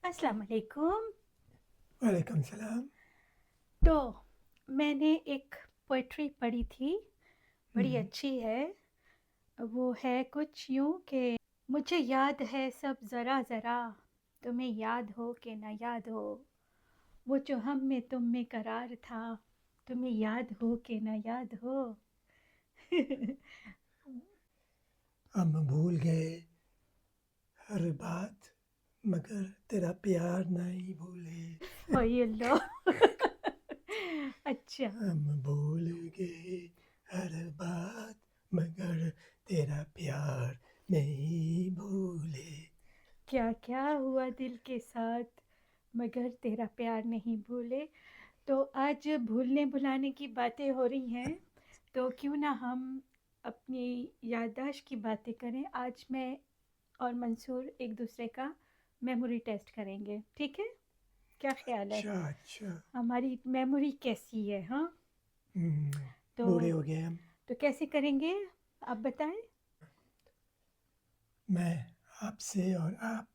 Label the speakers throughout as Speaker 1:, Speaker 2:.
Speaker 1: अस्सलाम वालेकुम।
Speaker 2: वालेकुम सलाम।
Speaker 1: तो मैंने एक पोएट्री पढ़ी थी, बड़ी
Speaker 2: हम्म,
Speaker 1: अच्छी है। वो है कुछ यूँ कि मुझे याद है सब ज़रा-ज़रा, तुम्हें याद हो कि ना याद हो, वो जो हम में तुम में करार था, तुम्हें याद हो कि ना याद हो।
Speaker 2: हम भूल गए हर बात मगर तेरा प्यार नहीं भूले।
Speaker 1: ओये अल्लाह। अच्छा।
Speaker 2: हम भूल गए हर बात मगर तेरा प्यार नहीं भूले।
Speaker 1: क्या-क्या हुआ दिल के साथ, मगर तेरा प्यार नहीं भूले। तो आज भूलने-भुलाने की बातें हो रही हैं, तो क्यों ना हम अपनी याददाश्त की बातें करें। आज मैं और मंसूर एक दूसरे का मेमोरी टेस्ट करेंगे, ठीक है? क्या ख़्याल है?
Speaker 2: अच्छा अच्छा।
Speaker 1: हमारी मेमोरी कैसी है, हाँ? तो
Speaker 2: बूढ़े हो गए हम।
Speaker 1: तो कैसे करेंगे, आप बताएँ?
Speaker 2: मैं आपसे और आप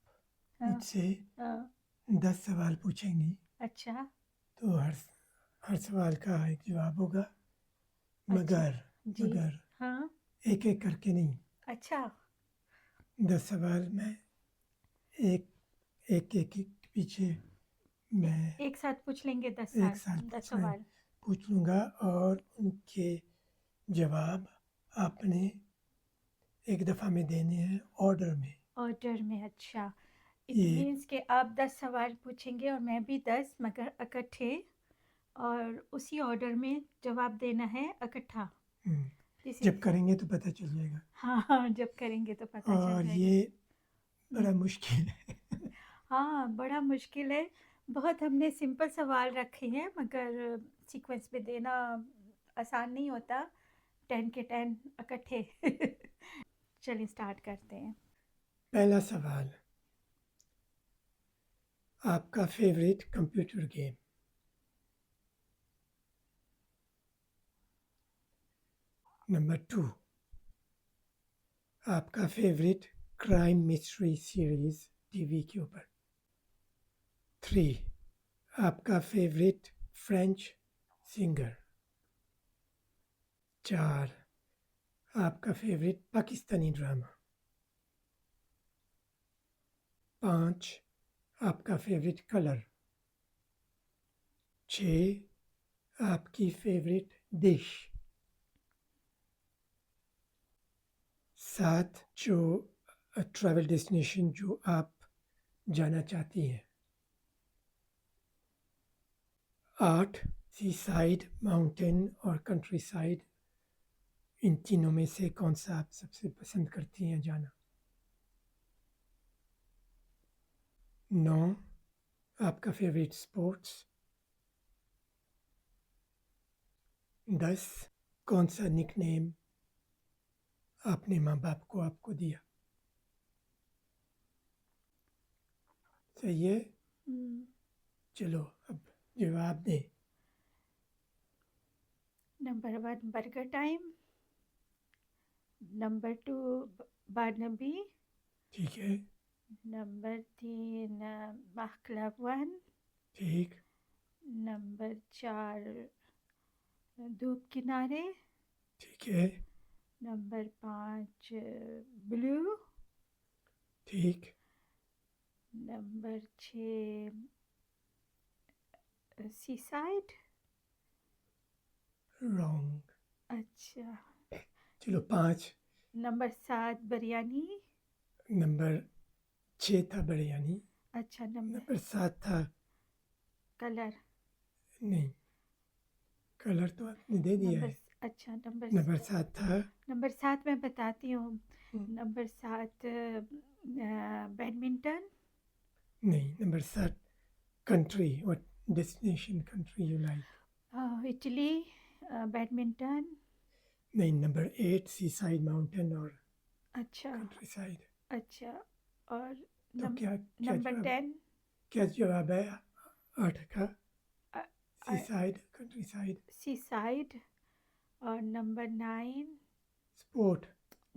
Speaker 1: हाँ,
Speaker 2: मुझसे
Speaker 1: हाँ,
Speaker 2: 10 सवाल पूछेंगी।
Speaker 1: अच्छा,
Speaker 2: तो हर सवाल का एक जवाब होगा,
Speaker 1: अच्छा,
Speaker 2: मगर
Speaker 1: जी,
Speaker 2: मगर
Speaker 1: हाँ,
Speaker 2: एक एक करके नहीं।
Speaker 1: अच्छा,
Speaker 2: 10 सवाल में एक एक एक एक के पीछे
Speaker 1: ए
Speaker 2: मैं
Speaker 1: एक साथ पूछ लेंगे 10
Speaker 2: एक
Speaker 1: साल
Speaker 2: साल
Speaker 1: 10 सवाल।
Speaker 2: पूछ लूँगा और उनके जवाब आपने एक दफ़ा में देने हैं, ऑर्डर में।
Speaker 1: ऑर्डर में, अच्छा। इट
Speaker 2: ये
Speaker 1: मीन्स कि आप 10 सवाल पूछेंगे और मैं भी 10, मगर इकट्ठे, और उसी ऑर्डर में जवाब देना है इकट्ठा।
Speaker 2: हम्म,
Speaker 1: दिस
Speaker 2: जब
Speaker 1: इज़,
Speaker 2: करेंगे तो पता चल जाएगा।
Speaker 1: हाँ, हाँ, जब करेंगे तो पता चल
Speaker 2: और
Speaker 1: जाएगा।
Speaker 2: ये
Speaker 1: हुँ,
Speaker 2: बड़ा मुश्किल है।
Speaker 1: हाँ, बड़ा मुश्किल है। बहुत हमने सिंपल सवाल रखे हैं, मगर सीक्वेंस में देना आसान नहीं होता। 10 के 10 इकट्ठे। चलिए स्टार्ट करते हैं।
Speaker 2: पहला सवाल, आपका फेवरेट कंप्यूटर गेम। नंबर 2, आपका favourite crime mystery series TV के ऊपर। 3, आपका फेवरेट फ्रेंच सिंगर। 4, आपका फेवरेट पाकिस्तानी ड्रामा। 5, आपका फेवरेट कलर। 6, आपकी फेवरेट डिश। 7, जो ट्रैवल डेस्टिनेशन जो आप जाना चाहती हैं। 8, सी साइड, माउंटेन और कंट्री साइड, इन तीनों में से कौन सा आप सबसे पसंद करती हैं जाना। 9, आपका फेवरेट स्पोर्ट्स। 10, कौन सा निकनेम अपने माँ बाप को आपको दिया। सही है।
Speaker 1: हुँ,
Speaker 2: चलो अब जवाब दें।
Speaker 1: नंबर 1 बर्गर टाइम, नंबर 2 बारनबी,
Speaker 2: ठीक है।
Speaker 1: नंबर 3 माह क्लब 1,
Speaker 2: ठीक।
Speaker 1: नंबर 4 धूप किनारे,
Speaker 2: ठीक है।
Speaker 1: नंबर 5 ब्लू,
Speaker 2: ठीक।
Speaker 1: Number 6 seaside.
Speaker 2: रॉन्ग।
Speaker 1: अच्छा,
Speaker 2: चलो 5।
Speaker 1: नंबर 7 बिरयानी।
Speaker 2: नंबर 6 था बिरयानी।
Speaker 1: अच्छा, नंबर
Speaker 2: नंबर 7 था,
Speaker 1: कलर।
Speaker 2: नहीं, कलर तो आपने दे दिया
Speaker 1: नंबर
Speaker 2: है।
Speaker 1: अच्छा,
Speaker 2: नंबर 7 था,
Speaker 1: नंबर 7 मैं बताती हूँ। Number 7 badminton.
Speaker 2: नहीं, number 7 country, what destination country you like.
Speaker 1: Italy, badminton.
Speaker 2: नहीं, नंबर 8 सी साइड, माउंटेन और
Speaker 1: अच्छा,
Speaker 2: कंट्री साइड।
Speaker 1: अच्छा, और
Speaker 2: तो
Speaker 1: नम
Speaker 2: क्या क्या
Speaker 1: नंबर
Speaker 2: जवाब,
Speaker 1: 10
Speaker 2: क्या जवाब है 8 का। सी साइड, कंट्री साइड।
Speaker 1: सीसाइड, और number 9
Speaker 2: sport.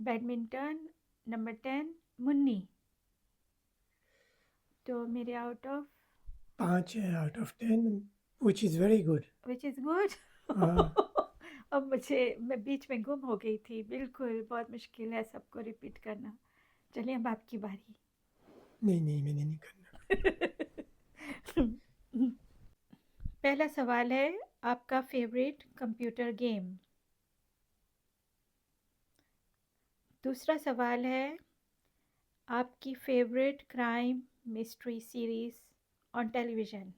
Speaker 1: Badminton, number 10 Munni. तो मेरे आउट ऑफ
Speaker 2: 5 है out of 10, which is very good.
Speaker 1: Which is good.
Speaker 2: हाँ,
Speaker 1: अब मैं बीच में गुम हो गई थी, बिल्कुल बहुत मुश्किल है सबको रिपीट करना। चलिए अब आपकी बारी।
Speaker 2: नहीं मैंने नहीं करना।
Speaker 1: पहला सवाल है, आपका फेवरेट कंप्यूटर गेम। दूसरा सवाल है, आपकी favourite crime mystery series on television.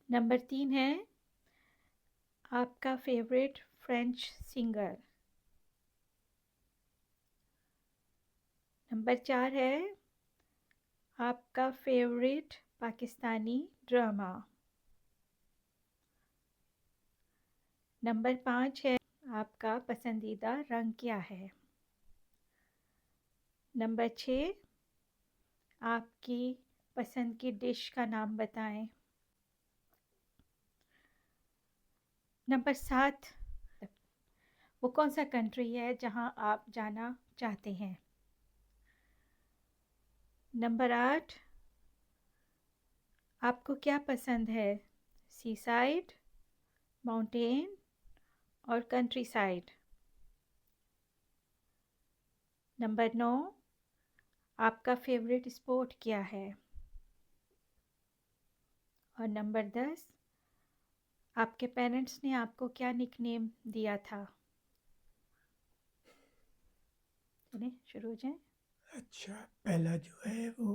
Speaker 1: Number 3 है, आपका फेवरेट फ्रेंच सिंगर। नंबर 4 है, आपका फेवरेट पाकिस्तानी ड्रामा। नंबर 5 है, आपका पसंदीदा रंग क्या है। नंबर 6, आपकी पसंद की डिश का नाम बताएं। नंबर 7, वो कौन सा कंट्री है जहां आप जाना चाहते हैं। नंबर 8, आपको क्या पसंद है, सी साइड, माउंटेन और कंट्री साइड। नंबर 9, आपका फेवरेट स्पोर्ट क्या है। और नंबर 10, आपके पेरेंट्स ने आपको क्या निकनेम दिया था। चलिए शुरू हो जाए।
Speaker 2: अच्छा, पहला जो है वो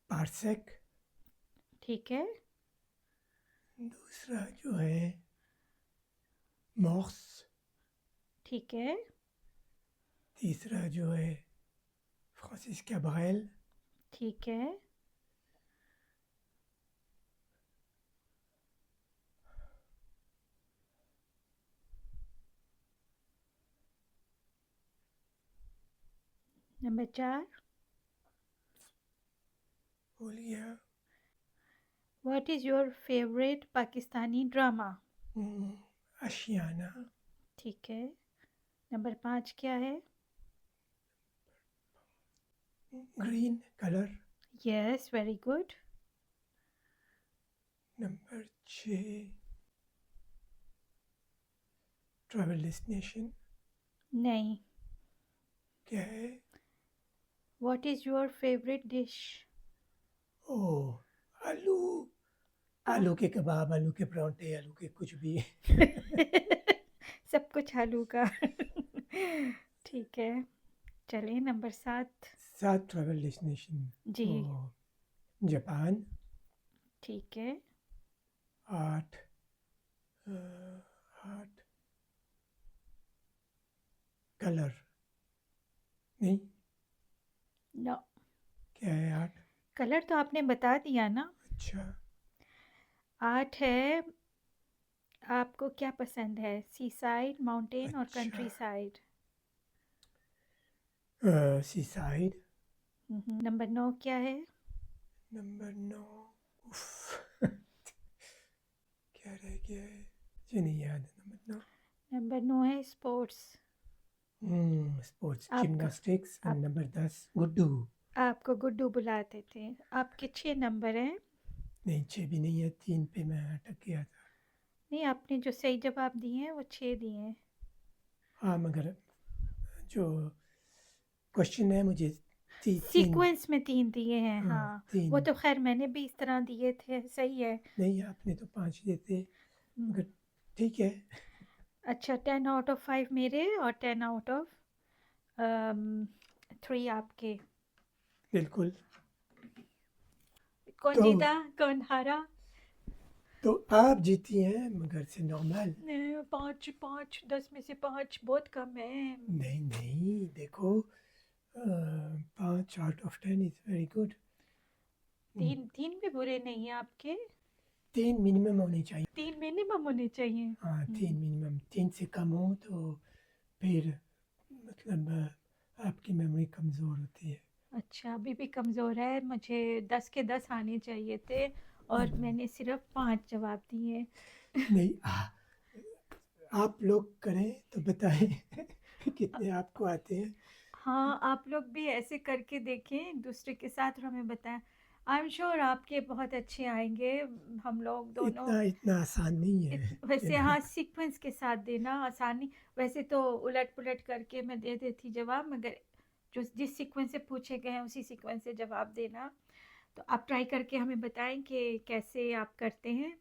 Speaker 2: पार्सेक,
Speaker 1: ठीक है।
Speaker 2: दूसरा जो है मॉर्स,
Speaker 1: ठीक है।
Speaker 2: तीसरा जो है फ्रांसिस कैब्रेल,
Speaker 1: ठीक है। नंबर 4,
Speaker 2: बोल गया।
Speaker 1: What is your favourite Pakistani drama.
Speaker 2: Aashiyana,
Speaker 1: ठीक है। नंबर 5 क्या है।
Speaker 2: Green colour.
Speaker 1: Yes, very good.
Speaker 2: Number 6, travel destination.
Speaker 1: नहीं।
Speaker 2: क्या है।
Speaker 1: What is your favourite dish.
Speaker 2: Oh, आलू, आलू के कबाब, आलू के परांठे, आलू के कुछ भी।
Speaker 1: सब कुछ आलू का। ठीक है। चलिए नंबर 7।
Speaker 2: 7 travel destination.
Speaker 1: जी।
Speaker 2: Oh, Japan.
Speaker 1: ठीक है।
Speaker 2: 8, 8 कलर। नहीं,
Speaker 1: नो,
Speaker 2: क्या है 8।
Speaker 1: कलर तो आपने बता दिया ना।
Speaker 2: अच्छा,
Speaker 1: 8 है, आपको क्या पसंद है, सी साइड, माउंटेन और
Speaker 2: अच्छा,
Speaker 1: कंट्री साइड।
Speaker 2: सी साइड।
Speaker 1: नंबर 9 क्या है।
Speaker 2: नंबर 9, उफ, क्या रह गया है, मुझे नहीं याद। नंबर 9,
Speaker 1: नंबर 9 है स्पोर्ट्स।
Speaker 2: स्पोर्ट्स,
Speaker 1: आपका
Speaker 2: जिम्नास्टिक्स। एंड
Speaker 1: आप
Speaker 2: नंबर 10 गुड्डू।
Speaker 1: आपको गुड्डू बुलाते थे। आपके 6 नंबर हैं।
Speaker 2: नहीं, 6 भी नहीं है, 3 पे मैं अटक गया था।
Speaker 1: नहीं, आपने जो सही जवाब दिए हैं वो 6 दिए हैं।
Speaker 2: हाँ, मगर जो क्वेश्चन है मुझे 3।
Speaker 1: सीक्वेंस में 3 दिए हैं,
Speaker 2: हाँ,
Speaker 1: हाँ।
Speaker 2: 3।
Speaker 1: वो तो खैर मैंने भी इस तरह दिए थे, सही है।
Speaker 2: नहीं, आपने तो 5 देते,
Speaker 1: हम्म,
Speaker 2: मगर ठीक है।
Speaker 1: अच्छा, 10 आउट ऑफ 5 मेरे और 10 आउट ऑफ 3 आपके।
Speaker 2: बिल्कुल।
Speaker 1: कौन
Speaker 2: तो
Speaker 1: जीता, कौन हारा।
Speaker 2: तो आप जीती हैं, मगर से नॉर्मल।
Speaker 1: 5 5 10 में से 5 बहुत कम है।
Speaker 2: नहीं, देखो, 5 out of 10 is very good.
Speaker 1: 3 भी बुरे नहीं है आपके।
Speaker 2: 3 मिनिमम होनी चाहिए।
Speaker 1: 3 मिनिमम होने चाहिए।
Speaker 2: हाँ, 3 मिनिमम। 3 से कम हो तो फिर मतलब आपकी मेमोरी कमज़ोर होती है।
Speaker 1: अच्छा, अभी भी कमज़ोर है, मुझे 10 के 10 आने चाहिए थे और मैंने सिर्फ 5 जवाब दिए।
Speaker 2: नहीं, आप लोग करें तो बताएं कितने आपको आते हैं।
Speaker 1: हाँ, आप लोग भी ऐसे करके देखें दूसरे के साथ और हमें बताएं। आई एम श्योर आपके बहुत अच्छे आएंगे। हम लोग दोनों
Speaker 2: इतना आसान नहीं है
Speaker 1: वैसे
Speaker 2: देना।
Speaker 1: हाँ, सीक्वेंस के साथ देना आसानी। वैसे तो उलट पुलट करके मैं दे देती जवाब, मगर जो जिस सीक्वेंस से पूछे गए हैं उसी सीक्वेंस से जवाब देना। तो आप ट्राई करके हमें बताएं कि कैसे आप करते हैं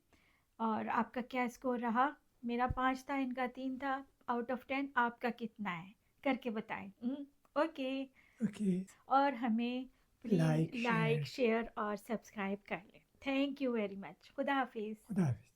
Speaker 1: और आपका क्या स्कोर रहा। मेरा 5 था, इनका 3 था। आउट ऑफ 10 आपका कितना है करके बताएं। ओके।
Speaker 2: ओके,
Speaker 1: और हमें please
Speaker 2: like
Speaker 1: like
Speaker 2: share,
Speaker 1: share और सब्सक्राइब कर लें। Thank you very much. खुदा हाफिज़।
Speaker 2: खुदा हाफिज।